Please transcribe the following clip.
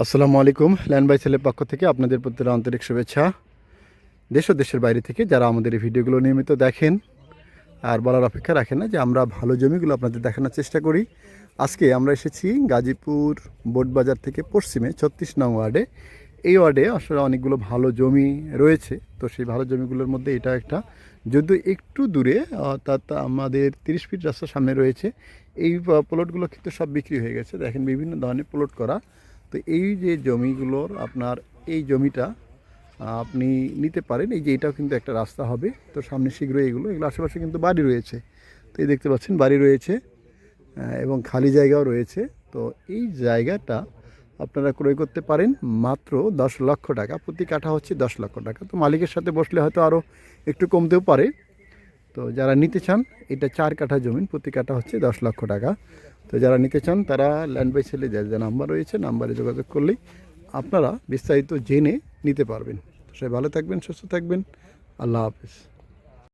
আসসালামু আলাইকুম। Land by সেলের পক্ষ থেকে আপনাদের প্রতি আন্তরিক শুভেচ্ছা। দেশ ও দেশের বাইরে থেকে যারা আমাদের এই ভিডিওগুলো নিয়মিত দেখেন আর বলার অপেক্ষা রাখেন না যে আমরা ভালো জমিগুলো আপনাদের দেখানোর চেষ্টা করি। আজকে আমরা এসেছি গাজীপুর বোটবাজার থেকে পশ্চিমে 36 নং ওয়ার্ডে। এই ওয়ার্ডে আসলে অনেকগুলো ভালো জমি রয়েছে। তো সেই ভালো জমিগুলোর মধ্যে এটা একটা, যদিও একটু দূরে, অর্থাৎ আমাদের 30 ফিট রাস্তার সামনে রয়েছে। এই প্লটগুলো কিন্তু সব বিক্রি হয়ে গেছে। দেখেন বিভিন্ন ধরনের প্লট করা। তো এই যে জমিগুলোর আপনার এই জমিটা আপনি নিতে পারেন। এই যে এটাও কিন্তু একটা রাস্তা হবে। তো সামনে শীঘ্রই এগুলো আশেপাশে কিন্তু বাড়ি রয়েছে। তো এই দেখতে পাচ্ছেন বাড়ি রয়েছে এবং খালি জায়গাও রয়েছে। তো এই জায়গাটা আপনারা ক্রয় করতে পারেন মাত্র 10 লক্ষ টাকা। প্রতি কাঠা হচ্ছে 10 লক্ষ টাকা। তো মালিকের সাথে বসলে হয়তো আরও একটু কমতেও পারে। তো যারা নিতে চান, এটা 4 কাঠা জমিন, প্রতি কাঠা হচ্ছে 10 লক্ষ টাকা। তো যারা নিতে চান তারা ল্যান্ড বাই সেলে যে নাম্বার রয়েছে, নাম্বারে যোগাযোগ করলেই আপনারা বিস্তারিত জেনে নিতে পারবেন। তো সবাই ভালো থাকবেন, সুস্থ থাকবেন। আল্লাহ হাফেজ।